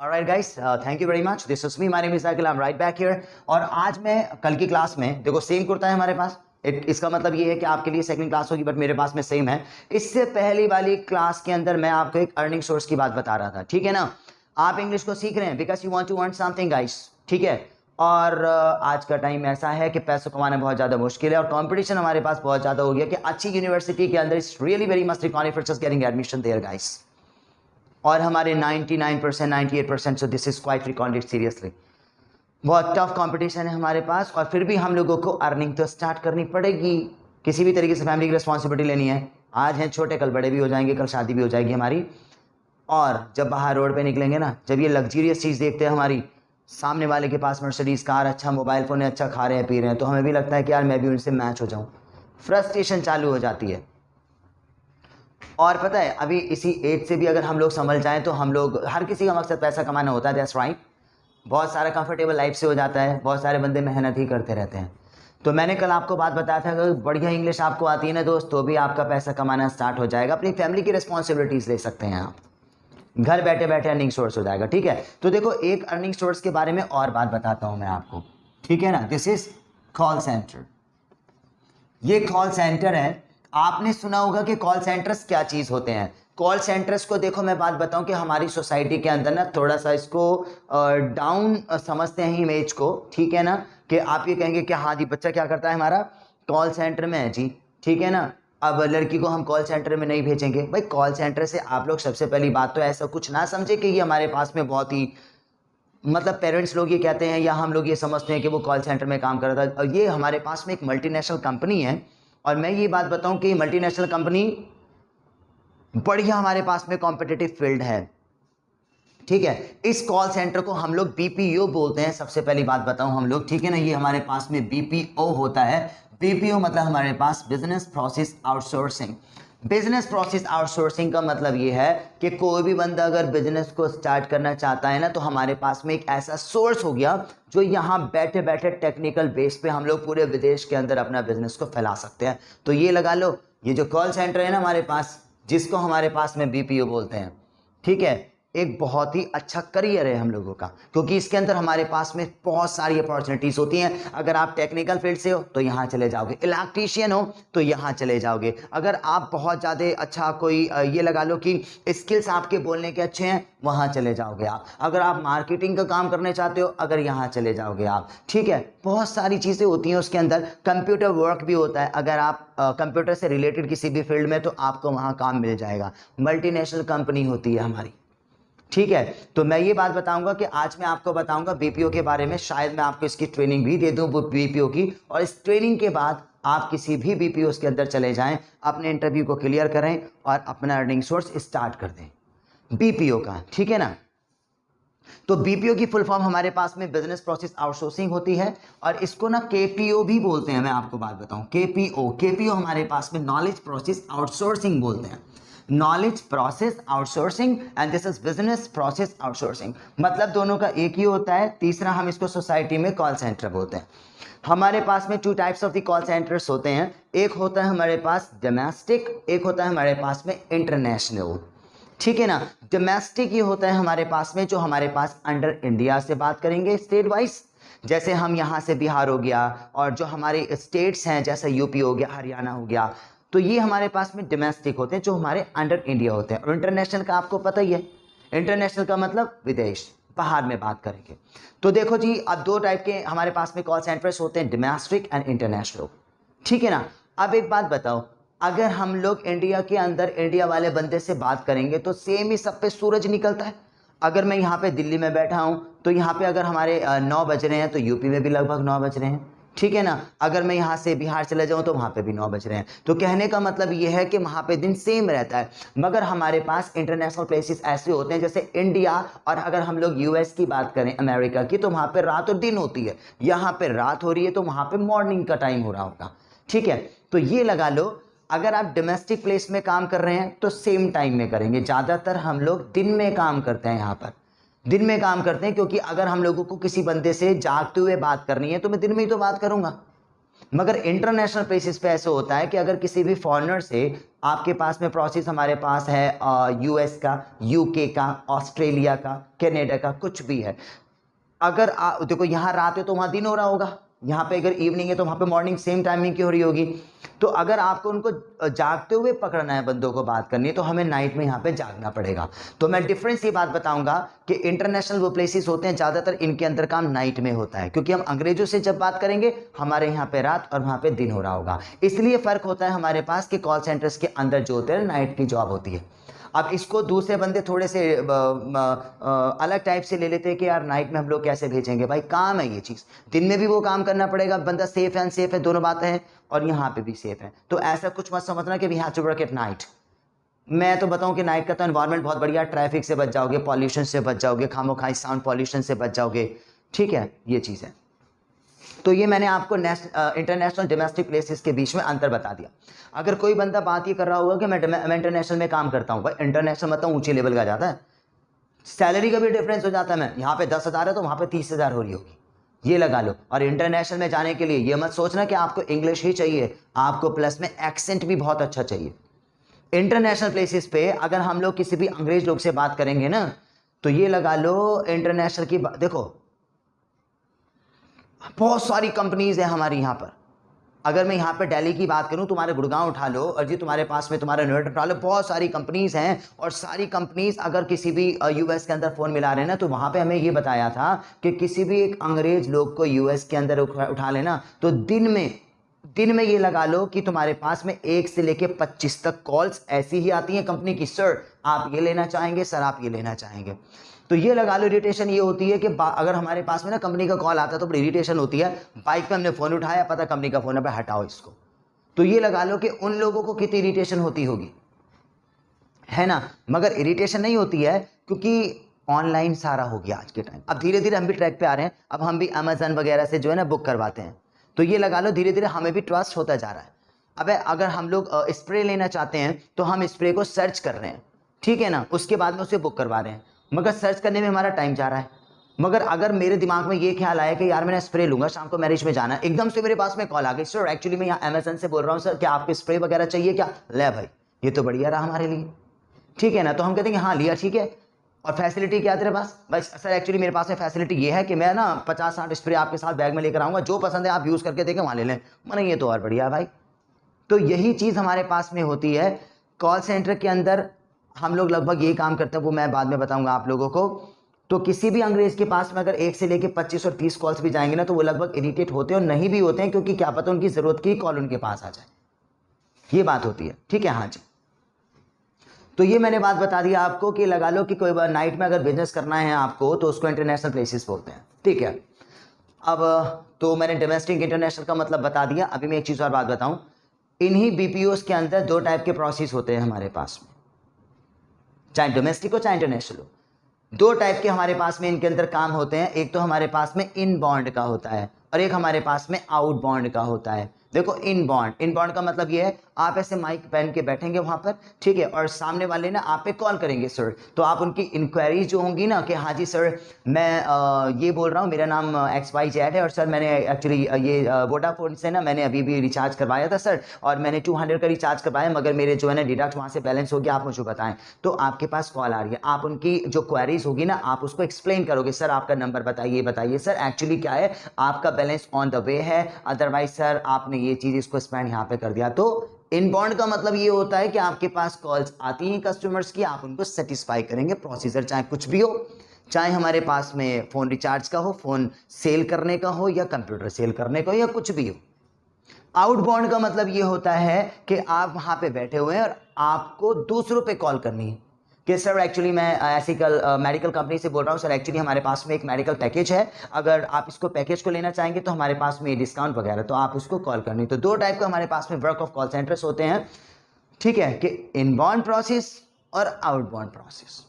Alright guys, thank you very much. This is me. My name is Akhil. I'm right back here. और आज मैं कल की class में देखो सेम कुर्ता है हमारे पास. इसका मतलब ये है कि आपके लिए सेकंड क्लास होगी बट मेरे पास में सेम है. इससे पहली वाली क्लास के अंदर मैं आपको एक अर्निंग सोर्स की बात बता रहा था. ठीक है ना, आप इंग्लिश को सीख रहे हैं because you want to earn something guys. ठीक है, और आज का टाइम ऐसा है कि पैसों कमाना बहुत ज़्यादा मुश्किल है और कंपटीशन हमारे पास बहुत ज़्यादा हो गया कि अच्छी यूनिवर्सिटी के अंदर it's really very must required for just getting admission there guys. और हमारे 99% 98%, so this is quite recorded seriously. बहुत टफ कंपटीशन है हमारे पास और फिर भी हम लोगों को अर्निंग तो स्टार्ट करनी पड़ेगी. किसी भी तरीके से फैमिली की रिस्पॉन्सिबिलिटी लेनी है. आज हैं छोटे, कल बड़े भी हो जाएंगे, कल शादी भी हो जाएगी हमारी. और जब बाहर रोड पे निकलेंगे ना, जब ये लग्जरियस चीज़ देखते हैं हमारी, सामने वाले के पास मर्सिडीज़ कार, अच्छा मोबाइल फ़ोन है, अच्छा खा रहे हैं पी रहे हैं, तो हमें भी लगता है कि यार मैं भी उनसे मैच हो जाऊँ. फ्रस्ट्रेशन चालू हो जाती है. और पता है अभी इसी एज से भी अगर हम लोग संभल जाएं तो हम लोग, हर किसी का मकसद पैसा कमाना होता है, दैट्स राइट. बहुत सारा कंफर्टेबल लाइफ से हो जाता है, बहुत सारे बंदे मेहनत ही करते रहते हैं. तो मैंने कल आपको बात बताया था कि बढ़िया इंग्लिश आपको आती है ना दोस्त, तो भी आपका पैसा कमाना स्टार्ट हो जाएगा. अपनी फैमिली की रिस्पॉन्सिबिलिटीज़ ले सकते हैं आप, घर बैठे बैठे अर्निंग सोर्स हो जाएगा. ठीक है, तो देखो एक अर्निंग सोर्स के बारे में और बात बताता हूँ मैं आपको. ठीक है ना, दिस इज कॉल सेंटर. ये कॉल सेंटर है. आपने सुना होगा कि कॉल सेंटर्स क्या चीज़ होते हैं. कॉल सेंटर्स को देखो मैं बात बताऊं कि हमारी सोसाइटी के अंदर ना थोड़ा सा इसको डाउन समझते हैं इमेज को. ठीक है ना, कि आप ये कहेंगे कि हाँ जी बच्चा क्या करता है हमारा, कॉल सेंटर में है जी. ठीक है ना, अब लड़की को हम कॉल सेंटर में नहीं भेजेंगे. भाई कॉल सेंटर से आप लोग सबसे पहली बात तो ऐसा कुछ ना समझे कि ये हमारे पास में बहुत ही, मतलब पेरेंट्स लोग ये कहते हैं या हम लोग ये समझते हैं कि वो कॉल सेंटर में काम कर रहा था. और ये हमारे पास में एक मल्टीनेशनल कंपनी है. और मैं ये बात बताऊं कि मल्टीनेशनल कंपनी बढ़िया हमारे पास में कॉम्पिटिटिव फील्ड है. ठीक है, इस कॉल सेंटर को हम लोग बीपीओ बोलते हैं. सबसे पहली बात बताऊं हम लोग, ठीक है ना, ये हमारे पास में बीपीओ होता है. बीपीओ मतलब हमारे पास business process outsourcing. Business process outsourcing का मतलब ये है कि कोई भी बंदा अगर बिजनेस को स्टार्ट करना चाहता है ना, तो हमारे पास में एक ऐसा सोर्स हो गया जो यहाँ बैठे बैठे टेक्निकल बेस पे हम लोग पूरे विदेश के अंदर अपना बिजनेस को फैला सकते हैं. तो ये लगा लो, ये जो कॉल सेंटर है ना हमारे पास, जिसको हमारे पास में बीपीओ बोलते हैं, ठीक है, एक बहुत ही अच्छा करियर है हम लोगों का, क्योंकि इसके अंदर हमारे पास में बहुत सारी अपॉर्चुनिटीज़ होती हैं. अगर आप टेक्निकल फील्ड से हो तो यहाँ चले जाओगे, इलेक्ट्रीशियन हो तो यहाँ चले जाओगे, अगर आप बहुत ज़्यादा अच्छा कोई ये लगा लो कि स्किल्स आपके बोलने के अच्छे हैं, वहाँ चले जाओगे आप. अगर आप मार्केटिंग का काम करने चाहते हो, अगर यहाँ चले जाओगे आप. ठीक है, बहुत सारी चीज़ें होती हैं उसके अंदर. कंप्यूटर वर्क भी होता है, अगर आप कंप्यूटर से रिलेटेड किसी भी फील्ड में, तो आपको वहाँ काम मिल जाएगा. मल्टीनेशनल कंपनी होती है हमारी. ठीक है, तो मैं ये बात बताऊंगा कि आज मैं आपको बताऊंगा बीपीओ के बारे में. शायद मैं आपको इसकी ट्रेनिंग भी दे दूं बीपीओ की, और इस ट्रेनिंग के बाद आप किसी भी बीपीओ के अंदर चले जाएं, अपने इंटरव्यू को क्लियर करें और अपना अर्निंग सोर्स स्टार्ट कर दें बीपीओ का. ठीक है ना, तो बीपीओ की फुल फॉर्म हमारे पास में बिजनेस प्रोसेस आउटसोर्सिंग होती है, और इसको ना केपीओ भी बोलते हैं. मैं आपको बात बताऊं, केपीओ हमारे पास में नॉलेज प्रोसेस आउटसोर्सिंग बोलते हैं. Knowledge process outsourcing and this is business process outsourcing, मतलब दोनों का एक ही होता है. तीसरा हम इसको सोसाइटी में कॉल सेंटर बोलते हैं. हमारे पास में 2 types of the call centres होते हैं. एक होता है हमारे पास डोमेस्टिक, एक होता है हमारे पास में इंटरनेशनल. ठीक है ना, डोमेस्टिक ये होता है हमारे पास में जो हमारे पास अंडर इंडिया से बात करेंगे स्टेट वाइज, जैसे हम यहाँ से बिहार हो गया, और जो हमारे स्टेट्स हैं जैसे यूपी हो गया, हरियाणा हो गया, तो ये हमारे पास में डोमेस्टिक होते हैं जो हमारे अंडर इंडिया होते हैं. और इंटरनेशनल का आपको पता ही है, इंटरनेशनल का मतलब विदेश, बाहर में बात करेंगे. तो देखो जी, अब 2 टाइप के हमारे पास में कॉल सेंटर्स होते हैं, डोमेस्टिक एंड इंटरनेशनल. ठीक है ना, अब एक बात बताओ, अगर हम लोग इंडिया के अंदर इंडिया वाले बंदे से बात करेंगे तो सेम ही सब पे सूरज निकलता है. अगर मैं यहाँ पे दिल्ली में बैठा हूँ तो यहाँ पे अगर हमारे 9 बज रहे हैं तो यूपी में भी लगभग 9 बज रहे हैं. ठीक है ना, अगर मैं यहाँ से बिहार चले जाऊँ तो वहाँ पे भी 9 बज रहे हैं. तो कहने का मतलब ये है कि वहाँ पे दिन सेम रहता है. मगर हमारे पास इंटरनेशनल प्लेसेस ऐसे होते हैं जैसे इंडिया, और अगर हम लोग यूएस की बात करें, अमेरिका की, तो वहाँ पे रात और दिन होती है. यहाँ पे रात हो रही है तो वहाँ पे मॉर्निंग का टाइम हो रहा होगा. ठीक है, तो ये लगा लो, अगर आप डोमेस्टिक प्लेस में काम कर रहे हैं तो सेम टाइम में करेंगे. ज़्यादातर हम लोग दिन में काम करते हैं, यहाँ पर दिन में काम करते हैं, क्योंकि अगर हम लोगों को किसी बंदे से जागते हुए बात करनी है तो मैं दिन में ही तो बात करूंगा. मगर इंटरनेशनल प्लेसेस पे ऐसे होता है कि अगर किसी भी फॉरेनर से आपके पास में प्रोसेस हमारे पास है यूएस का, यूके का, ऑस्ट्रेलिया का, कनाडा का, कुछ भी है, अगर देखो यहाँ रात है तो वहाँ दिन हो रहा होगा, यहाँ पे अगर इवनिंग है तो वहाँ पे मॉर्निंग सेम टाइमिंग की हो रही होगी। तो अगर आपको उनको जागते हुए पकड़ना है, बंदों को बात करनी है, तो हमें नाइट में यहाँ पे जागना पड़ेगा। तो मैं डिफरेंस ये बात बताऊंगा कि इंटरनेशनल वो प्लेसेस होते हैं ज़्यादातर इनके अंदर काम नाइट में होता है, क्योंकि हम अंग्रेजों से जब बात करेंगे हमारे यहाँ पे रात और वहाँ पे दिन हो रहा होगा, इसलिए फ़र्क होता है हमारे पास कि कॉल सेंटर्स के अंदर जो होते हैं नाइट की जॉब होती है। अब इसको दूसरे बंदे थोड़े से अलग टाइप से ले लेते हैं कि यार नाइट में हम लोग कैसे भेजेंगे, भाई काम है ये चीज़, दिन में भी वो काम करना पड़ेगा, बंदा सेफ है अनसेफ है दोनों बातें हैं, और यहाँ पे भी सेफ है। तो ऐसा कुछ मत समझना कि we have to work at night. मैं तो बताऊं कि नाइट का तो एनवायरनमेंट बहुत बढ़िया, ट्रैफिक से बच जाओगे, पॉल्यूशन से बच जाओगे, खामोखाई साउंड पॉल्यूशन से बच जाओगे, ठीक है, ये चीज़ है। तो ये मैंने आपको इंटरनेशनल डोमेस्टिक प्लेसेस के बीच में अंतर बता दिया। अगर कोई बंदा बात ये कर रहा होगा कि मैं इंटरनेशनल में काम करता हूँ, भाई इंटरनेशनल मतलब ऊंचे लेवल का जाता है, सैलरी का भी डिफरेंस हो जाता है, मैं यहाँ पे 10,000 है तो वहाँ पे 30,000 हो रही होगी, ये लगा लो। और इंटरनेशनल में जाने के लिए ये मत सोचना कि आपको इंग्लिश ही चाहिए, आपको प्लस में एक्सेंट भी बहुत अच्छा चाहिए। इंटरनेशनल प्लेसेस पे अगर हम लोग किसी भी अंग्रेज लोग से बात करेंगे ना, तो ये लगा लो इंटरनेशनल की देखो बहुत सारी कंपनीज है हमारी यहाँ पर। अगर मैं यहाँ पे दिल्ली की बात करूँ, तुम्हारे गुड़गांव उठा लो और जी तुम्हारे पास में तुम्हारा नोएडा उठा लो, बहुत सारी कंपनीज हैं, और सारी कंपनीज अगर किसी भी यूएस के अंदर फ़ोन मिला रहे हैं ना, तो वहाँ पे हमें ये बताया था कि किसी भी एक अंग्रेज लोग को यूएस के अंदर उठा लेना तो दिन में ये लगा लो कि तुम्हारे पास में 1 से लेके 25 तक कॉल्स ऐसी ही आती हैं कंपनी की, सर आप ये लेना चाहेंगे, सर आप ये लेना चाहेंगे। तो ये लगा लो इरिटेशन ये होती है कि अगर हमारे पास में ना कंपनी का कॉल आता है तो बड़ी इरिटेशन होती है, बाइक पे हमने फ़ोन उठाया, पता कंपनी का फ़ोन है, पे हटाओ इसको। तो ये लगा लो कि उन लोगों को कितनी इरिटेशन होती होगी, है ना। मगर इरिटेशन नहीं होती है क्योंकि ऑनलाइन सारा हो गया आज के टाइम। अब धीरे धीरे हम भी ट्रैक पे आ रहे हैं, अब हम भी अमेजन वगैरह से जो है ना बुक करवाते हैं, तो ये लगा लो धीरे धीरे हमें भी ट्रस्ट होता जा रहा है। अब अगर हम लोग स्प्रे लेना चाहते हैं तो हम स्प्रे को सर्च कर रहे हैं, ठीक है ना, उसके बाद में उसे बुक करवा रहे हैं, मगर सर्च करने में हमारा टाइम जा रहा है। मगर अगर मेरे दिमाग में ये ख्याल आया कि यार मैंने स्प्रे लूंगा, शाम को मैरिज में जाना है, एकदम से मेरे पास में कॉल आ गई, सर एक्चुअली मैं यहाँ अमेजन से बोल रहा हूँ, सर क्या आपको स्प्रे वगैरह चाहिए क्या, ले भाई ये तो बढ़िया रहा हमारे लिए, ठीक है ना। तो हम कहते हैं हाँ लिया, ठीक है, और फैसिलिटी क्या तेरे पास, भाई सर एक्चुअली मेरे पास में फैसिलिटी ये है कि मैं ना 50-60 स्प्रे आपके साथ बैग में लेकर आऊँगा, जो पसंद है आप यूज़ करके देखें वहाँ ले लें। मैंने ये तो और बढ़िया भाई। तो यही चीज़ हमारे पास में होती है कॉल सेंटर के अंदर, हम लोग लगभग यही काम करते हैं, वो मैं बाद में बताऊंगा आप लोगों को। तो किसी भी अंग्रेज के पास में अगर 1 से लेके 25 और 30 कॉल्स भी जाएंगे ना, तो वो लगभग इरिटेट होते हैं और नहीं भी होते हैं, क्योंकि क्या पता उनकी ज़रूरत की कॉल उनके पास आ जाए, ये बात होती है, ठीक है। हाँ जी, तो ये मैंने बात बता दिया आपको कि लगा लो कि कोई बार नाइट में अगर बिजनेस करना है आपको तो उसको इंटरनेशनल प्लेसेस बोलते हैं, ठीक है। अब तो मैंने डोमेस्टिक इंटरनेशनल का मतलब बता दिया। अभी मैं एक चीज़ और बात बताऊं, इन्हीं बीपीओस के अंदर 2 टाइप के प्रोसेस होते हैं हमारे पास में, चाहे डोमेस्टिक हो चाहे इंटरनेशनल हो। 2 टाइप के हमारे पास में इनके अंदर काम होते हैं, एक तो हमारे पास में इन बॉन्ड का होता है और एक हमारे पास में आउट बॉन्ड का होता है। देखो इन बॉन्ड का मतलब ये है, आप ऐसे माइक पहन के बैठेंगे वहां पर, ठीक है, और सामने वाले ना आप पे कॉल करेंगे सर, तो आप उनकी इंक्वायरी जो होंगी ना कि हाँ जी सर मैं ये बोल रहा हूँ, मेरा नाम XYZ है और सर मैंने एक्चुअली ये वोडाफोन से ना मैंने अभी भी रिचार्ज करवाया था सर, और मैंने 200 का रिचार्ज करवाया, मगर मेरे जो है ना डिडक्ट वहाँ से बैलेंस हो गया, आप मुझे बताएं। तो आपके पास कॉल आ रही है, आप उनकी जो क्वेरीज होगी ना आप उसको एक्सप्लेन करोगे, सर आपका नंबर बताइए सर एक्चुअली क्या है, आपका बैलेंस ऑन द वे है, अदरवाइज सर आपने ये चीज़ इसको स्पेंड यहाँ पे कर दिया। तो इनबाउंड का मतलब ये होता है कि आपके पास कॉल्स आती हैं कस्टमर्स की, आप उनको सेटिस्फाई करेंगे, प्रोसीजर चाहे कुछ भी हो, चाहे हमारे पास में फ़ोन रिचार्ज का हो, फ़ोन सेल करने का हो, या कंप्यूटर सेल करने का हो, या कुछ भी हो। आउटबाउंड का मतलब ये होता है कि आप वहाँ पे बैठे हुए हैं और आपको दूसरों पे कॉल करनी है कि सर एक्चुअली मैं ऐसी मेडिकल कंपनी से बोल रहा हूँ, सर एक्चुअली हमारे पास में एक मेडिकल पैकेज है, अगर आप इसको पैकेज को लेना चाहेंगे तो हमारे पास में डिस्काउंट वगैरह, तो आप उसको कॉल करनी। तो 2 टाइप का हमारे पास में वर्क ऑफ कॉल सेंटर्स होते हैं, ठीक है, कि इनबाउंड प्रोसेस और outbound process.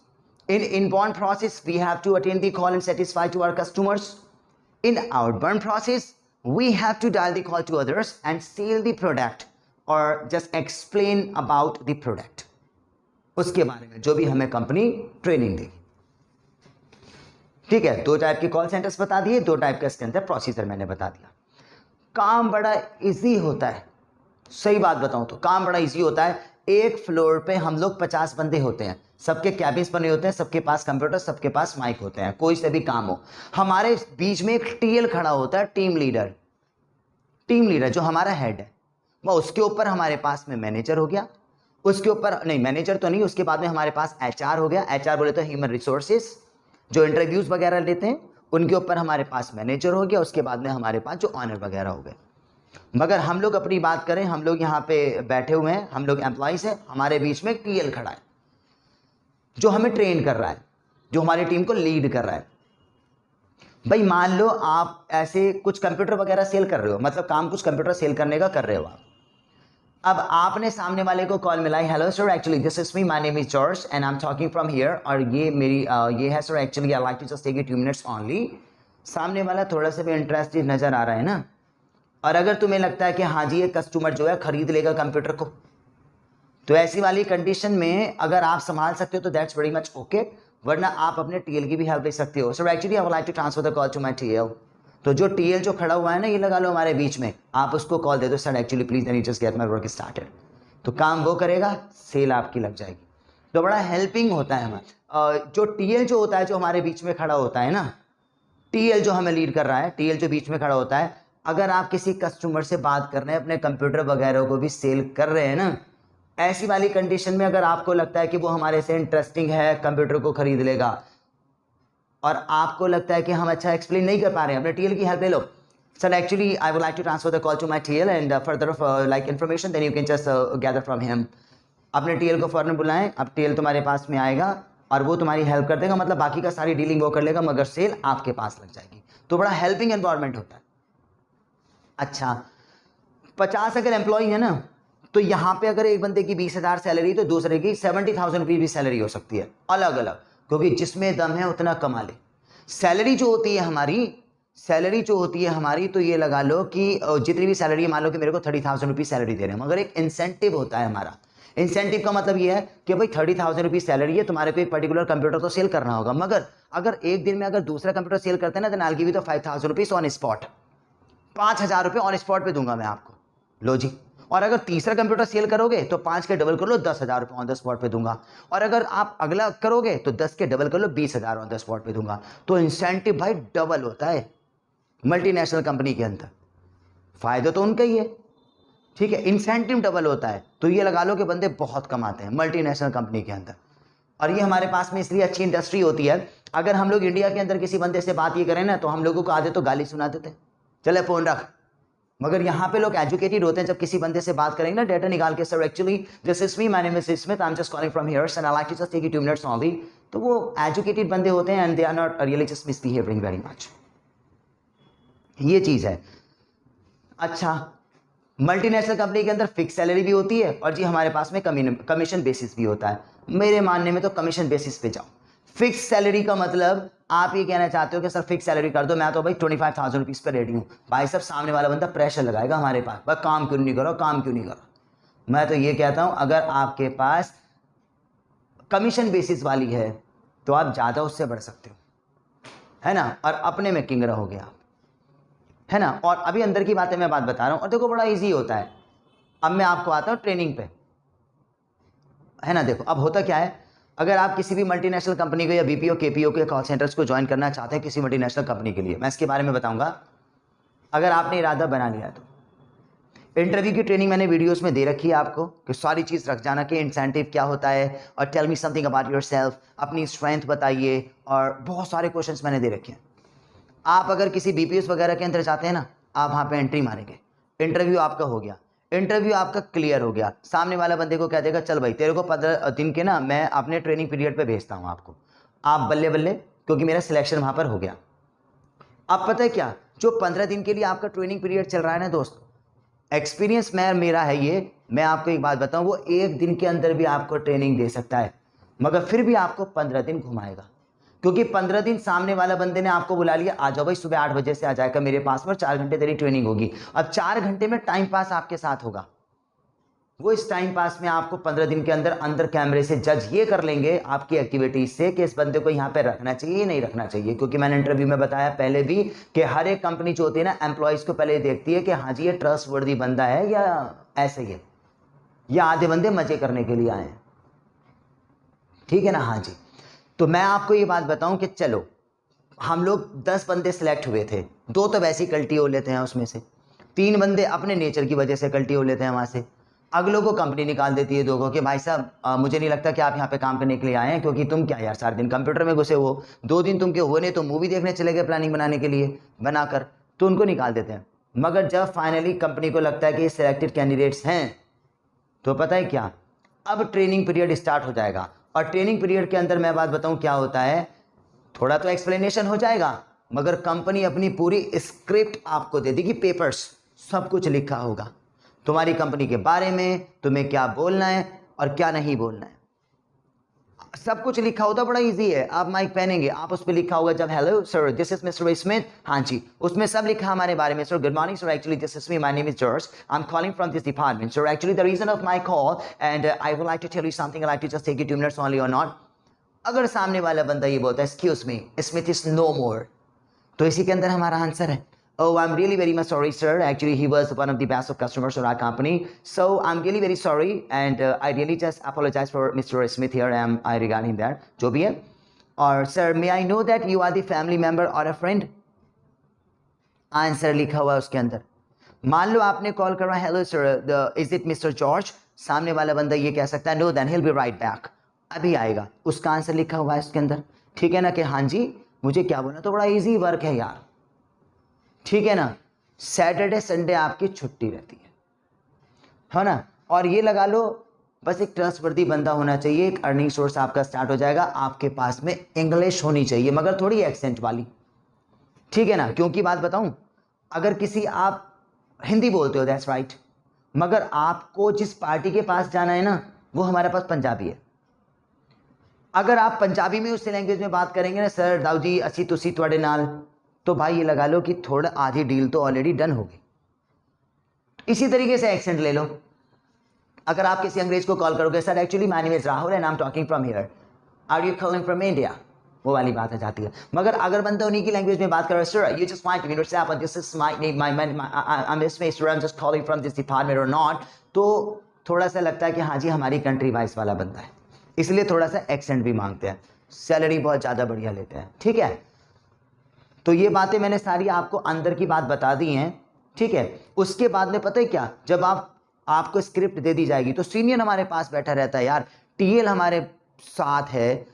In inbound process we have to attend the call and satisfy to our customers. In outbound process we have to dial the call to others and sell the product or just explain about the product, उसके बारे में जो भी हमें company training देगी, ठीक है। 2 type के कॉल सेंटर्स बता दिए, 2 टाइप का इसके अंदर प्रोसीजर मैंने बता दिया। काम बड़ा इजी होता है, सही बात बताऊं तो काम बड़ा इजी होता है। एक फ्लोर पे हम लोग 50 बंदे होते हैं, सबके कैबिन्स बने होते हैं, सबके पास कंप्यूटर, सबके पास माइक होते हैं, कोई से भी काम हो। हमारे बीच में एक टीएल खड़ा होता है, टीम लीडर जो हमारा हेड है, वह उसके ऊपर हमारे पास में मैनेजर हो गया, उसके ऊपर नहीं मैनेजर तो नहीं, उसके बाद में हमारे पास एचआर हो गया, एचआर बोले तो ह्यूमन रिसोर्सेज जो इंटरव्यूज वगैरह लेते हैं, उनके ऊपर हमारे पास मैनेजर हो गया, उसके बाद में हमारे पास जो ऑनर वगैरह हो गए। मगर हम लोग अपनी बात करें, हम लोग यहाँ पे बैठे हुए हैं, हम लोग एम्प्लॉइज हैं, हमारे बीच में टीएल खड़ा है जो हमें ट्रेन कर रहा है, जो हमारी टीम को लीड कर रहा है। भाई मान लो आप ऐसे कुछ कंप्यूटर वगैरह सेल कर रहे हो, मतलब काम कुछ कंप्यूटर सेल करने का कर रहे हो आप। अब आपने सामने वाले को कॉल मिलाई, hello sir actually this is me, my name is George and I am talking from here, और ये मेरी ये है sir actually I like to just take it 2 minutes only. सामने वाला थोड़ा सा भी इंटरेस्टेड नजर आ रहा है ना, और अगर तुम्हें लगता है कि हाँ जी ये कस्टमर जो है खरीद लेगा कंप्यूटर को, तो ऐसी वाली कंडीशन में अगर आप संभाल सकते हो तो दैट्स वेरी मच ओके, वरना आप अपने टीएल की भी हेल्प ले सकते हो। Sir actually I would like to transfer the call to my TL, तो जो टीएल जो खड़ा हुआ है ना, ये लगा लो हमारे बीच में, आप उसको कॉल दे दो, sir actually please then you just get my work started, तो काम वो करेगा, सेल आपकी लग जाएगी। तो बड़ा हेल्पिंग होता है हमारा। जो टीएल जो होता है, जो हमारे बीच में खड़ा होता है ना, टीएल जो हमें लीड कर रहा है, टीएल जो बीच में खड़ा होता है, अगर आप किसी कस्टमर से बात कर रहे हैं, अपने कंप्यूटर वगैरह को भी सेल कर रहे हैं ना, ऐसी वाली कंडीशन में अगर आपको लगता है कि वो हमारे से इंटरेस्टिंग है, कंप्यूटर को खरीद लेगा, और आपको लगता है कि हम अच्छा एक्सप्लेन नहीं कर पा रहे हैं, अपने टीएल की हेल्प ले लो। Sir actually I would like to transfer the call to my TL and further like information then you can just gather from him. अपने टीएल को फौरन बुलाएं, अब टीएल तुम्हारे पास में आएगा और वो तुम्हारी हेल्प कर देगा, मतलब बाकी का सारी डीलिंग वो कर लेगा, मगर सेल आपके पास लग जाएगी। तो बड़ा हेल्पिंग एनवायरनमेंट होता है। अच्छा 50 अगर एम्प्लॉई है ना, तो यहाँ पे अगर एक बंदे की 20,000 सैलरी, तो दूसरे की 70,000 रुपीज भी सैलरी हो सकती है अलग अलग, क्योंकि जिसमें दम है उतना कमा ले। सैलरी जो होती है हमारी, तो ये लगा लो कि जितनी भी सैलरी है, मान लो कि मेरे को 30,000 रुपीज सैलरी दे रहे हैं, मगर एक इंसेंटिव होता है हमारा। इंसेंटिव का मतलब ये है कि भाई 30,000 रुपीज सैलरी है, तुम्हारे को एक पर्टिकुलर कंप्यूटर तो सेल करना होगा, मगर अगर एक दिन में अगर दूसरा कंप्यूटर सेल करते हैं ना, तो I will give you the 5,000 rupees on spot, 5,000 रुपये ऑन स्पॉट पे दूंगा मैं आपको, लो जी। और अगर तीसरा कंप्यूटर सेल करोगे तो 5 के डबल कर लो, 10,000 रुपये ऑन द स्पॉट पे दूंगा, और अगर आप अगला करोगे तो 10 के डबल कर लो, 20,000 ऑन द स्पॉट पे दूंगा। तो इंसेंटिव भाई डबल होता है मल्टीनेशनल कंपनी के अंदर, फायदा तो उनका ही है, ठीक है, इंसेंटिव डबल होता है। तो ये लगा लो कि बंदे बहुत कमाते हैं मल्टीनेशनल कंपनी के अंदर, और ये हमारे पास में इसलिए अच्छी इंडस्ट्री होती है। अगर हम लोग इंडिया के अंदर किसी बंदे से बात ये करें ना, तो हम लोगों को आधे तो गाली सुना देते हैं, चले फोन रख, मगर यहाँ पे लोग एजुकेटेड होते हैं। जब किसी बंदे से बात करेंगे ना, डेटा निकाल के, sir actually this is me, my name is Smith, I am just calling from here, sir I like to just take you 2 minutes only, तो वो एजुकेटेड बंदे होते हैं and they are not really just misbehaving very much, ये चीज है। अच्छा multinational company के अंदर फिक्स सैलरी भी होती है, और जी हमारे पास में कमीशन बेसिस भी होता है। मेरे मानने में तो कमीशन बेसिस पे जाओ। फिक्स सैलरी का मतलब आप ये कहना चाहते हो कि सर फिक्स सैलरी कर दो, मैं तो भाई 25,000 रुपीज पे रेडी हूँ। भाई साहब सामने वाला बंदा प्रेशर लगाएगा हमारे पास, भाई काम क्यों नहीं करो। मैं तो ये कहता हूँ अगर आपके पास कमीशन बेसिस वाली है तो आप ज़्यादा उससे बढ़ सकते हो, है ना, और अपने में किंग रहोगे आप, है ना। और अभी अंदर की बातें मैं बात बता रहा हूँ, और देखो बड़ा ईजी होता है। अब मैं आपको आता हूँ ट्रेनिंग पे, है ना। देखो अब होता क्या है, अगर आप किसी भी मल्टीनेशनल कंपनी को या बीपीओ केपीओ के कॉल सेंटर्स को ज्वाइन करना चाहते हैं किसी मल्टीनेशनल कंपनी के लिए, मैं इसके बारे में बताऊंगा। अगर आपने इरादा बना लिया तो इंटरव्यू की ट्रेनिंग मैंने वीडियोस में दे रखी है आपको, कि सारी चीज़ रख जाना कि इंसेंटिव क्या होता है, और tell me something about yourself, अपनी स्ट्रेंथ बताइए, और बहुत सारे क्वेश्चंस मैंने दे रखे हैं। आप अगर किसी बीपीएस वगैरह के अंदर जाते हैं ना, आप वहाँ पे एंट्री मारेंगे, इंटरव्यू आपका हो गया, इंटरव्यू आपका क्लियर हो गया, सामने वाला बंदे को कह देगा चल भाई तेरे को 15 दिन के ना मैं अपने ट्रेनिंग पीरियड पे भेजता हूँ आपको, आप बल्ले बल्ले, क्योंकि मेरा सिलेक्शन वहाँ पर हो गया। अब पता है क्या, जो 15 दिन के लिए आपका ट्रेनिंग पीरियड चल रहा है ना दोस्त, एक्सपीरियंस मेरा है ये, मैं आपको एक बात बताऊँ, वो 1 दिन के अंदर भी आपको ट्रेनिंग दे सकता है, मगर फिर भी आपको 15 दिन घुमाएगा, क्योंकि 15 दिन सामने वाला बंदे ने आपको बुला लिया, आ जाओ भाई सुबह 8 बजे से आ जाएगा मेरे पास में, 4 घंटे तेरी ट्रेनिंग होगी। अब 4 घंटे में टाइम पास आपके साथ होगा, वो इस टाइम पास में आपको 15 दिन के अंदर अंदर कैमरे से जज ये कर लेंगे आपकी एक्टिविटीज से कि इस बंदे को यहाँ पे रखना चाहिए नहीं रखना चाहिए। क्योंकि मैंने इंटरव्यू में बताया पहले भी कि हर एक कंपनी जो होती है ना एम्प्लॉयज को पहले देखती है कि हाँ जी ये ट्रस्ट वर्दी बंदा है या ऐसे ही है, या आधे बंदे मजे करने के लिए आए हैं, ठीक है ना। हाँ जी, तो मैं आपको ये बात बताऊं कि चलो हम लोग 10 बंदे सिलेक्ट हुए थे, 2 तो वैसे ही कल्टी हो लेते हैं उसमें से, 3 बंदे अपने नेचर की वजह से कल्टी हो लेते हैं वहाँ से, अगलों को कंपनी निकाल देती है 2 को कि भाई साहब मुझे नहीं लगता कि आप यहाँ पे काम करने के लिए आए हैं, क्योंकि तुम क्या यार सारे दिन कंप्यूटर में घुसे हो, 2 दिन तुम के हुए नहीं तो मूवी देखने चले गए प्लानिंग बनाने के लिए बनाकर, तो उनको निकाल देते हैं। मगर जब फाइनली कंपनी को लगता है कि ये सिलेक्टेड कैंडिडेट्स हैं तो पता है क्या, अब ट्रेनिंग पीरियड स्टार्ट हो जाएगा। और ट्रेनिंग पीरियड के अंदर मैं बात बताऊं क्या होता है, थोड़ा तो एक्सप्लेनेशन हो जाएगा मगर कंपनी अपनी पूरी स्क्रिप्ट आपको दे देगी, पेपर्स सब कुछ लिखा होगा तुम्हारी कंपनी के बारे में, तुम्हें क्या बोलना है और क्या नहीं बोलना है, सब कुछ लिखा होता, बड़ा इजी है। आप माइक पहनेंगे, आप उस पर लिखा होगा जब hello sir this is mister Smith, हाँ जी उसमें सब लिखा हमारे बारे में। Sir good morning sir, actually this is me, my name is George, I am calling from this department sir, actually the reason of my call and I would like to tell you something, I like to just take you 2 minutes only और not. अगर सामने वाला बंदा ये बोलता है excuse me Smith is no मोर, तो इसी के अंदर हमारा आंसर है oh I'm really very much sorry sir, actually he was one of the best of customers of our company, so I'm really very sorry and I really just apologize for Mr. Smith here, I regarding that जो भी है। और sir may I know that you are the family member or a friend, answer लिखा हुआ है उसके अंदर। मान लो आपने कॉल करा hello sir is it mister George, सामने वाला बंदा ये कह सकता है no then he'll be right back, अभी आएगा, उसका आंसर लिखा हुआ है उसके अंदर, ठीक है ना, कि हाँ जी मुझे क्या बोलना, तो बड़ा इजी वर्क है यार, ठीक है ना। सैटरडे संडे आपकी छुट्टी रहती है ना, और ये लगा लो बस एक ट्रस्टवर्दी बंदा होना चाहिए, एक अर्निंग सोर्स आपका स्टार्ट हो जाएगा, आपके पास में इंग्लिश होनी चाहिए मगर थोड़ी एक्सेंट वाली, ठीक है ना। क्योंकि बात बताऊं, अगर किसी आप हिंदी बोलते हो दैट्स राइट, मगर आपको जिस पार्टी के पास जाना है ना वो हमारे पास पंजाबी है, अगर आप पंजाबी में उससे लैंग्वेज में बात करेंगे ना सर दाऊ जी असी तुसी तुहाडे नाल, तो भाई ये लगा लो कि थोड़ा आधी डील तो ऑलरेडी डन होगी। इसी तरीके से एक्सेंट ले लो, अगर आप किसी अंग्रेज को कॉल करोगे sir actually my name is Rahul and I am talking from here, are you calling from India, वो वाली बात आ जाती है। मगर अगर बंदा उन्हीं की लैंग्वेज में बात कर रहा है sir you just might mean sir this is my name I am mister I am just calling from this department और नॉट, तो थोड़ा सा लगता है कि हाँ जी हमारी कंट्री वाइज वाला बंदा है, इसलिए थोड़ा सा एक्सेंट भी मांगते हैं, सैलरी बहुत ज़्यादा बढ़िया लेते हैं, ठीक है। तो ये बातें मैंने सारी आपको अंदर की बात बता दी हैं, ठीक है। उसके बाद में पता है क्या, जब आपको स्क्रिप्ट दे दी जाएगी तो सीनियर हमारे पास बैठा रहता है यार, टीएल हमारे साथ है,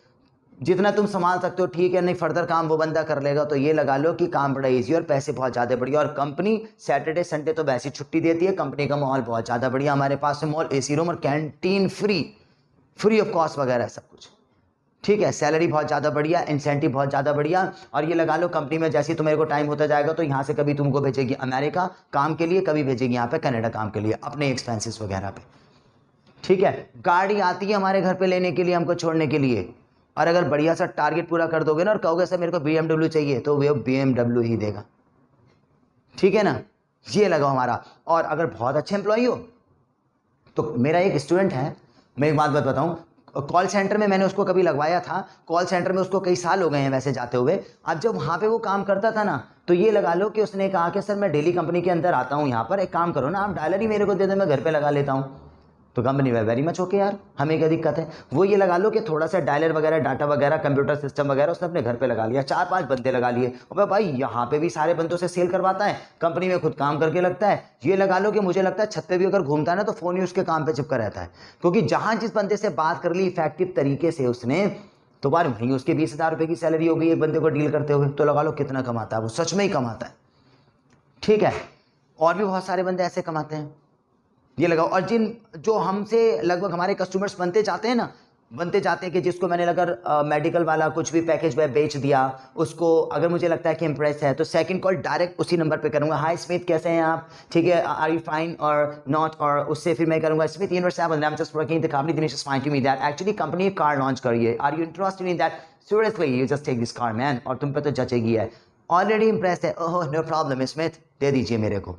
जितना तुम संभाल सकते हो ठीक है, नहीं फर्दर काम वो बंदा कर लेगा, तो ये लगा लो कि काम बड़ा ईजी और पैसे बहुत ज़्यादा बढ़िया, और कंपनी सैटरडे संडे तो वैसे छुट्टी देती है, कंपनी का माहौल बहुत ज़्यादा बढ़िया, हमारे पास में मॉल एसी रूम और कैंटीन फ्री ऑफ कॉस्ट वगैरह सब कुछ, ठीक है। सैलरी बहुत ज़्यादा बढ़िया, इंसेंटिव बहुत ज़्यादा बढ़िया, और ये लगा लो कंपनी में जैसे ही तुम्हारे को टाइम होता जाएगा तो यहाँ से कभी तुमको भेजेगी अमेरिका काम के लिए, कभी भेजेगी यहाँ पे कनाडा काम के लिए अपने एक्सपेंसेस वगैरह पे, ठीक है। गाड़ी आती है हमारे घर पे लेने के लिए, हमको छोड़ने के लिए, और अगर बढ़िया सा टारगेट पूरा कर दोगे ना और कहोगे सर मेरे को BMW चाहिए तो वो BMW ही देगा, ठीक है ना, ये लगाओ हमारा। और अगर बहुत अच्छे एम्प्लॉई हो तो मेरा एक स्टूडेंट है, मैं एक बात बताऊँ, कॉल सेंटर में मैंने उसको कभी लगवाया था, कॉल सेंटर में उसको कई साल हो गए हैं वैसे जाते हुए। अब जब वहाँ पे वो काम करता था ना तो ये लगा लो कि उसने कहा कि सर मैं डेली कंपनी के अंदर आता हूँ यहाँ पर, एक काम करो ना आप डायलर ही मेरे को दे दो, मैं घर पे लगा लेता हूँ। तो कंपनी में वेरी मच ओके यार, हमें क्या दिक्कत है। वो ये लगा लो कि थोड़ा सा डायलर वगैरह डाटा वगैरह कंप्यूटर सिस्टम वगैरह उसने अपने घर पे लगा लिया, 4-5 बंदे लगा लिए, और भाई यहाँ पे भी सारे बंदों से सेल करवाता है, कंपनी में खुद काम करके लगता है। ये लगा लो कि मुझे लगता है छत पे भी अगर घूमता है ना तो फोन ही उसके काम पे चिपका रहता है, क्योंकि जहाँ जिस बंदे से बात कर ली इफेक्टिव तरीके से उसने, तो बार वहीं उसके 20,000 रुपये की सैलरी हो गई एक बंदे को डील करते हुए, तो लगा लो कितना कमाता है वो, सच में ही कमाता है, ठीक है। और भी बहुत सारे बंदे ऐसे कमाते हैं, ये लगाओ। और जो हमसे लगभग हमारे कस्टमर्स बनते जाते हैं कि जिसको मैंने अगर मेडिकल वाला कुछ भी पैकेज वह बेच दिया उसको, अगर मुझे लगता है कि इम्प्रेस है तो सेकंड कॉल डायरेक्ट उसी नंबर पे करूंगा, हाय स्मिथ कैसे हैं आप, ठीक है, आर यू फाइन और नॉट, और उससे फिर मैं करूंगा Smith university I am just working the company Dinesh is fine to me that actually company car launch करी है, are you interested in that, seriously you just take this car man, और तुम पे तो जचेगी है, ऑलरेडी इंप्रेस है, oh no problem Smith दे दीजिए मेरे को,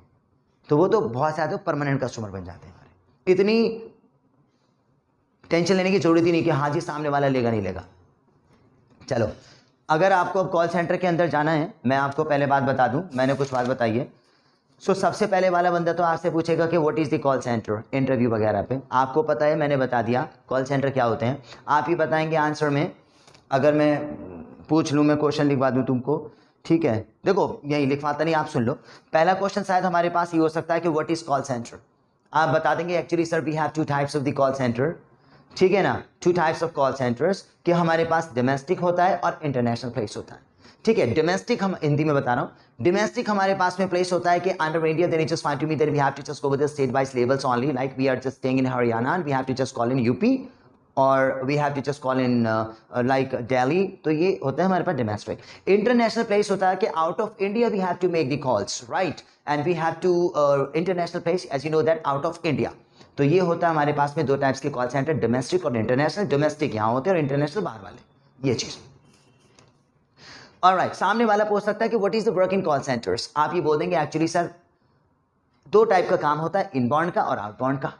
तो वो तो बहुत सारे परमानेंट कस्टमर बन जाते हैं हमारे। इतनी टेंशन लेने की जरूरत ही नहीं कि हाँ जी सामने वाला लेगा नहीं लेगा। चलो, अगर आपको कॉल सेंटर के अंदर जाना है, मैं आपको पहले बात बता दूं, मैंने कुछ बात बताई है। सो सबसे पहले वाला बंदा तो आपसे पूछेगा कि what is the call centre, interview वगैरह पे आपको पता है, मैंने बता दिया कॉल सेंटर क्या होते हैं। आप ही बताएंगे आंसर में, अगर मैं पूछ लूँ, मैं क्वेश्चन लिखवा दूँ तुमको, ठीक है। देखो यही लिखवाता नहीं, आप सुन लो। पहला क्वेश्चन शायद हमारे पास ये हो सकता है कि व्हाट इज़ कॉल सेंटर। आप बता देंगे actually sir we have 2 types of the call centre, ठीक है ना, 2 टाइप्स ऑफ कॉल सेंटर्स, कि हमारे पास डोमेस्टिक होता है और इंटरनेशनल प्लेस होता है, ठीक है। डोमेस्टिक, हम हिंदी में बता रहा हूँ, डोमेस्टिक हमारे पास में प्लेस होता है कि under India then it just fine to me that we have to just go with the state wise levels only, like we are just staying in Haryana and we have to just call in UP और we have to just call in like Delhi, तो ये होता है हमारे पास domestic. International place होता है कि out of India we have to make the calls, right, and we have to international place as you know that out of India. तो ये होता है हमारे पास में 2 टाइप्स के कॉल सेंटर, डोमेस्टिक और इंटरनेशनल। डोमेस्टिक यहाँ होते हैं और इंटरनेशनल बाहर वाले, ये चीज़। ऑलराइट, सामने वाला पूछ सकता है कि what is the work in call centres. आप ये बोल देंगे एक्चुअली सर 2 टाइप का काम होता है, इनबाउंड का और आउटबाउंड का,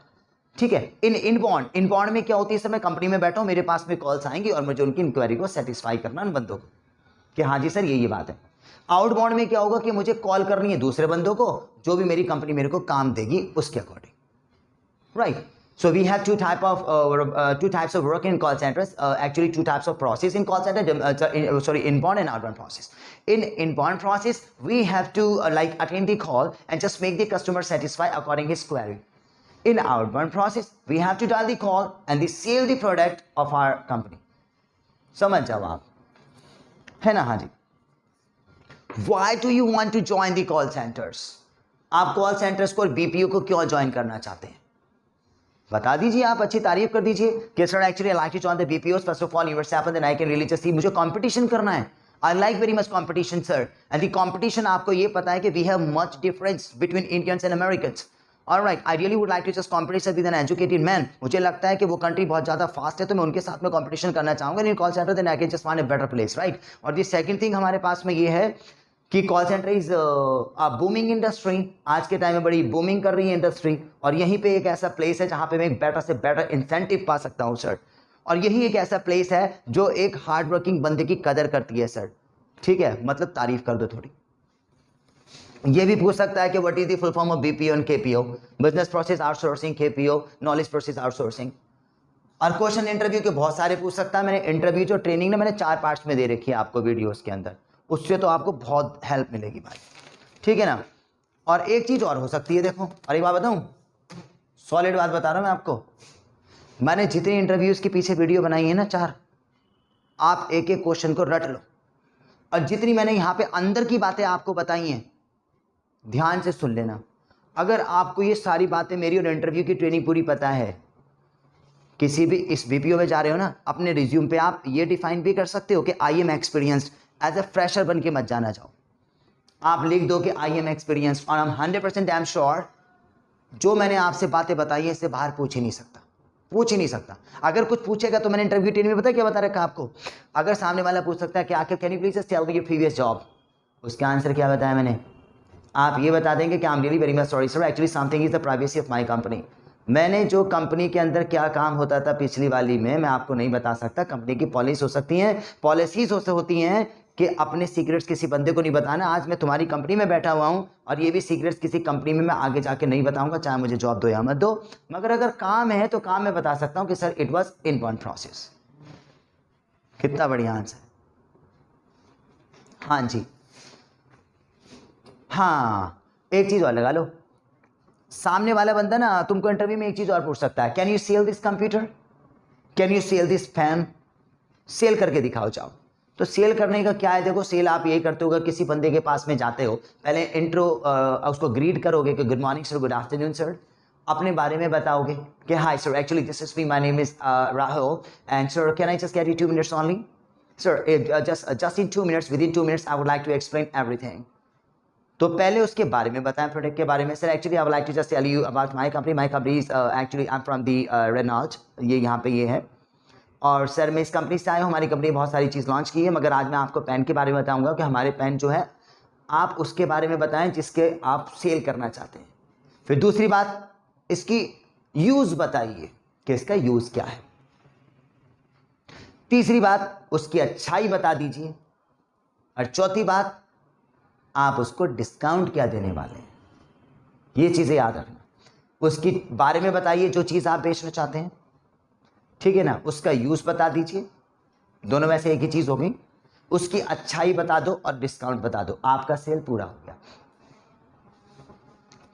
ठीक है। इनबाउंड में क्या होती है, सर मैं कंपनी में बैठा हूँ, मेरे पास में कॉल्स आएंगी और मुझे उनकी इंक्वायरी को सेटिस्फाई करना उन बंदों को कि हाँ जी सर ये बात है। आउटबाउंड में क्या होगा कि मुझे कॉल करनी है दूसरे बंदों को, जो भी मेरी कंपनी मेरे को काम देगी उसके according, right? So we have two types of work in call centers. Actually, 2 types of process in call center. Inbound and outbound process. In inbound process, we have to like attend the call and just make the customer satisfied according his query. In outbound process, we have to dial the call and sell the product of our company. समझ जाओ आप, है ना? हाँ जी। Why do you want to join the call centers? आप call centres को और BPO को क्यों ज्वाइन करना चाहते हैं? बता दीजिए, आप अच्छी तारीफ कर दीजिए कि sir actually I like to join the BPOs, first of all universe happen then I can really just see, मुझे कंपटीशन करना है, I like very much competition sir, and the competition आपको ये पता है कि we have much difference between Indians and Americans, alright, I really would like to just competition with an educated man. मुझे लगता है कि वो कंट्री बहुत ज्यादा फास्ट है, तो मैं उनके साथ में कंपटीशन करना चाहूंगा in call centre, then I can just find a better place, right. और दी सेकंड थिंग हमारे पास में ये है कि call centre is booming industry, आज के टाइम में बड़ी बूमिंग कर रही है इंडस्ट्री, और यहीं पे एक ऐसा प्लेस है जहां पे मैं एक बेटर से बेटर इंसेंटिव पा सकता हूं सर, और यही एक ऐसा प्लेस है जो एक हार्ड वर्किंग बंदे की कदर करती है सर, ठीक है, मतलब तारीफ कर दो थोड़ी। ये भी पूछ सकता है कि what is the full form of BPO and KPO, business process outsourcing, KPO knowledge process outsourcing. और क्वेश्चन इंटरव्यू के बहुत सारे पूछ सकता है। मैंने इंटरव्यू जो ट्रेनिंग ने मैंने 4 पार्ट्स में दे रखी है आपको वीडियोस के अंदर, उससे तो आपको बहुत हेल्प मिलेगी भाई, ठीक है ना। और एक चीज़ और हो सकती है, देखो, और एक बात बताऊं, सॉलिड बात बता रहा हूं मैं आपको, मैंने जितनी इंटरव्यूज़ के पीछे वीडियो बनाई है ना 4, आप एक एक क्वेश्चन को रट लो, और जितनी मैंने यहाँ पे अंदर की बातें आपको बताई हैं ध्यान से सुन लेना। अगर आपको ये सारी बातें मेरी और इंटरव्यू की ट्रेनिंग पूरी पता है, किसी भी इस बीपीओ में जा रहे हो ना, अपने रिज्यूम पे आप ये डिफाइन भी कर सकते हो कि I am experienced, as a fresher बन के मत जाना जाओ, आप लिख दो कि आई एम एक्सपीरियंस, और हम 100% डैम श्योर जो मैंने आपसे बातें बताई है इससे बाहर पूछ ही नहीं सकता, पूछ ही नहीं सकता। अगर कुछ पूछेगा तो मैंने इंटरव्यू ट्रेनिंग में पता क्या बता रखा आपको, अगर सामने वाला पूछ सकता है कि आखिर can you please tell me your previous job, उसका आंसर क्या बताया मैंने, आप ये बता देंगे कि I am really very much sorry sir, actually something is the privacy of my company. मैंने जो कंपनी के अंदर क्या काम होता था पिछली वाली में मैं आपको नहीं बता सकता, कंपनी की पॉलिसी हो सकती हैं, पॉलिसीज होती हैं कि अपने सीक्रेट्स किसी बंदे को नहीं बताना। आज मैं तुम्हारी कंपनी में बैठा हुआ हूं और ये भी सीक्रेट्स किसी कंपनी में मैं आगे जाके नहीं बताऊंगा, चाहे मुझे जॉब दो या मत दो, मगर अगर काम है तो काम मैं बता सकता हूं कि sir it was inbound process. कितना बढ़िया आंसर। हाँ जी, हाँ, एक चीज और लगा लो, सामने वाला बंदा ना तुमको इंटरव्यू में एक चीज और पूछ सकता है, can you sell this computer, can you sell this fan, sell करके दिखाओ जाओ। तो सेल करने का क्या है, देखो सेल आप यही करते हो, किसी बंदे के पास में जाते हो, पहले इंट्रो उसको ग्रीट करोगे कि good morning sir, good afternoon sir, अपने बारे में बताओगे कि hi sir, actually this is me, my name is Rahul, and sir can I just get you 2 minutes only sir, just in 2 minutes, within 2 minutes I would like to explain everything. तो पहले उसके बारे में बताएं, product के बारे में, sir actually I would like to just tell you about my company is actually I am from the Renault, ये यहाँ पे ये है, और सर मैं इस कंपनी से आया हूँ, हमारी कंपनी बहुत सारी चीज़ लॉन्च की है, मगर आज मैं आपको पेन के बारे में बताऊंगा कि हमारे पेन जो है आप उसके बारे में बताएं जिसके आप सेल करना चाहते हैं। फिर दूसरी बात, इसकी यूज बताइए कि इसका यूज क्या है। तीसरी बात, उसकी अच्छाई बता दीजिए। और चौथी बात, आप उसको डिस्काउंट क्या देने वाले हैं, ये चीजें याद रखना। उसके बारे में बताइए जो चीज आप बेचना चाहते हैं, ठीक है ना। उसका यूज बता दीजिए, दोनों में से एक ही चीज हो गई। उसकी अच्छाई बता दो और डिस्काउंट बता दो, आपका सेल पूरा हो गया।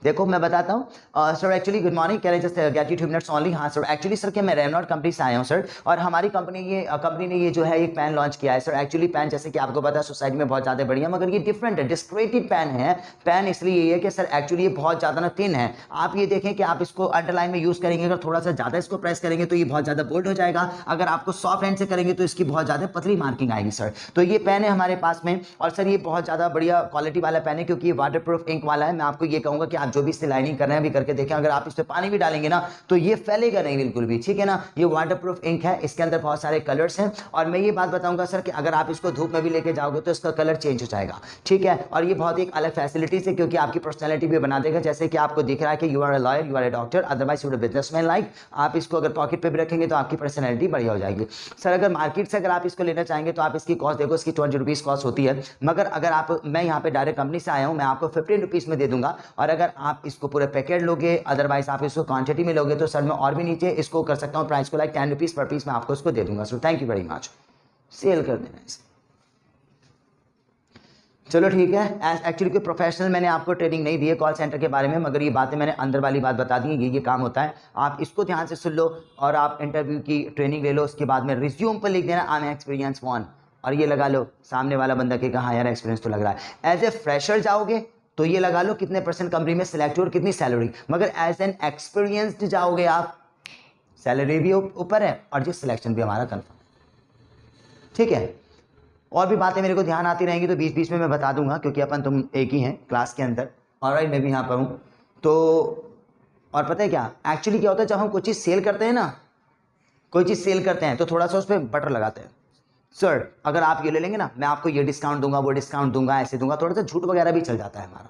देखो मैं बताता हूँ sir, actually good morning, can I just get you 2 minutes only. हाँ सर, एक्चुअली सर कि मैं रेमनॉट कंपनी से आया हूँ सर, और हमारी कंपनी ने ये जो है एक पेन लॉन्च किया है सर। एक्चुअली पेन जैसे कि आपको पता है सोसाइटी में बहुत ज़्यादा बढ़िया, मगर ये डिफरेंट है, डिस्क्रेटिव पेन है। पेन इसलिए ये है कि सर एक्चुअली ये बहुत ज़्यादा ना थिन है। आप ये देखें कि आप इसको अंडरलाइन में यूज़ करेंगे, अगर थोड़ा सा ज़्यादा इसको प्रेस करेंगे तो ये बहुत ज़्यादा बोल्ड हो जाएगा। अगर आपको सॉफ्ट हैंड से करेंगे तो इसकी बहुत ज़्यादा पतली मार्किंग आएगी सर। तो ये पेन है हमारे पास में, और सर ये बहुत ज़्यादा बढ़िया क्वालिटी वाला पेन है, क्योंकि ये वाटर प्रूफ इंक वाला है। मैं आपको ये कहूँगा कि आप जो भी इससे लाइनिंग कर रहे हैं भी करके देखें, अगर आप इस पे पानी भी डालेंगे ना तो ये फैलेगा नहीं बिल्कुल भी, ठीक है ना। ये वाटरप्रूफ इंक है, इसके अंदर बहुत सारे कलर्स हैं। और मैं ये बात बताऊंगा सर कि अगर आप इसको धूप में भी लेके जाओगे तो इसका कलर चेंज हो जाएगा, ठीक है। और ये बहुत एक अलग फैसिलिटी से, क्योंकि आपकी पर्सनैलिटी भी बना देगा। जैसे कि आपको दिख रहा है कि you are a lawyer, you are a doctor, otherwise you are a businessman like. आप इसको अगर पॉकेट पे भी रखेंगे तो आपकी पर्सनैलिटी बढ़िया हो जाएगी सर। अगर मार्केट से अगर आप इसको लेना चाहेंगे तो आप इसकी कॉस्ट देखो, इसकी 20 रुपीज़ कॉस्ट होती है, मगर अगर आप, मैं यहाँ पे डायरेक्ट कंपनी से आया हूँ, मैं आपको 15 रुपीज़ में दे दूंगा। और अगर आप इसको पूरे पैकेट लोगे, अदरवाइज आप इसको क्वांटिटी में लोगे तो सर मैं और भी नीचे इसको कर सकता हूँ प्राइस को, लाइक 10 रुपीज़ पर पीस मैं आपको इसको दे दूंगा। So thank you very much, sell कर देना इसे। चलो ठीक है। एक्चुअली कोई प्रोफेशनल मैंने आपको ट्रेनिंग नहीं दी है कॉल सेंटर के बारे में, मगर ये बातें मैंने अंदर वाली बात बता दी है, ये काम होता है। आप इसको ध्यान से सुन लो और आप इंटरव्यू की ट्रेनिंग ले लो। उसके बाद में रिज्यूम पर लिख देना आई एम एक्सपीरियंस 1, और ये लगा लो, सामने वाला बंदा के कहा यार एक्सपीरियंस तो लग रहा है। एज ए फ्रेशर जाओगे तो ये लगा लो कितने % कंपनी में सिलेक्ट हो और कितनी सैलरी, मगर एज एन एक्सपीरियंस्ड जाओगे आप, सैलरी भी ऊपर है और जो सिलेक्शन भी हमारा कंफर्म, ठीक है। और भी बातें मेरे को ध्यान आती रहेंगी तो बीच बीच में मैं बता दूंगा, क्योंकि अपन तुम एक ही हैं क्लास के अंदर, और मैं भी यहाँ पर हूँ तो। और पता है क्या एक्चुअली क्या होता है, जब हम कोई चीज़ सेल करते हैं ना, कोई चीज़ सेल करते हैं तो थोड़ा सा उस पर बटर लगाते हैं। सर अगर आप ये ले लेंगे ना, मैं आपको ये डिस्काउंट दूंगा, वो डिस्काउंट दूंगा, ऐसे दूंगा, थोड़ा सा झूठ वगैरह भी चल जाता है हमारा,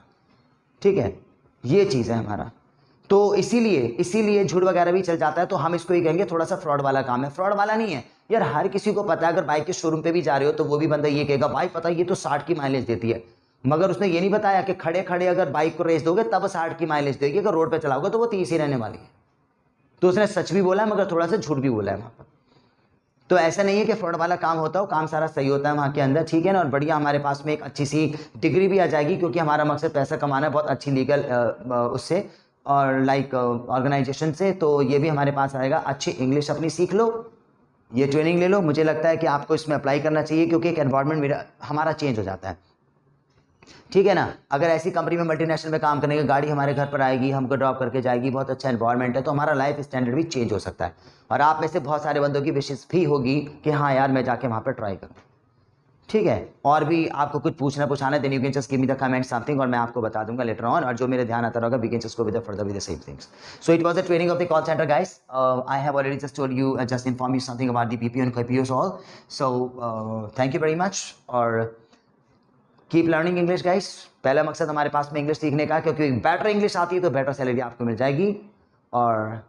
ठीक है। ये चीज़ है हमारा, तो इसीलिए झूठ वगैरह भी चल जाता है। तो हम इसको ही कहेंगे थोड़ा सा फ्रॉड वाला काम है। फ्रॉड वाला नहीं है यार, हर किसी को पता है। अगर बाइक के शोरूम पे भी जा रहे हो तो वो भी बंदा ये कहेगा भाई पता ये तो 60 की माइलेज देती है, मगर उसने ये नहीं बताया कि खड़े खड़े अगर बाइक को रेस दोगे तब 60 की माइलेज देगी, अगर रोड पे चलाओगे तो वो 30 ही रहने वाली है। तो उसने सच भी बोला है मगर थोड़ा सा झूठ भी बोला है वहाँ पर। तो ऐसा नहीं है कि फ्रॉड वाला काम होता हो, काम सारा सही होता है वहाँ के अंदर, ठीक है ना। और बढ़िया हमारे पास में एक अच्छी सी डिग्री भी आ जाएगी, क्योंकि हमारा मकसद पैसा कमाना है, बहुत अच्छी लीगल उससे और लाइक ऑर्गेनाइजेशन से। तो ये भी हमारे पास आएगा। अच्छी इंग्लिश अपनी सीख लो, ये ट्रेनिंग ले लो। मुझे लगता है कि आपको इसमें अप्लाई करना चाहिए, क्योंकि एक एनवायरनमेंट हमारा चेंज हो जाता है, ठीक है ना। अगर ऐसी कंपनी में मल्टीनेशनल में काम करने की, गाड़ी हमारे घर पर आएगी, हमको ड्रॉप करके जाएगी, बहुत अच्छा एनवायरनमेंट है, तो हमारा लाइफ स्टैंडर्ड भी चेंज हो सकता है। और आप में से बहुत सारे बंदों की विशेष भी होगी कि हाँ यार मैं जाके वहाँ पर ट्राई करूँ, ठीक है। और भी आपको कुछ पूछना then you can just give me the comment something, और मैं आपको बता दूंगा लेटर ऑन। और जो मेरे ध्यान आता रहेगा we can just go with the further with the same things. So it was the training of the call centre guys. I have already just told you, just inform you something about the PPO and KPOs all. So thank you very much, और keep learning English guys. पहला मकसद हमारे पास में English सीखने का, क्योंकि better English आती है तो बेटर सैलरी आपको मिल जाएगी। और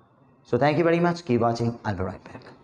सो thank you very much, keep watching, I will be right back.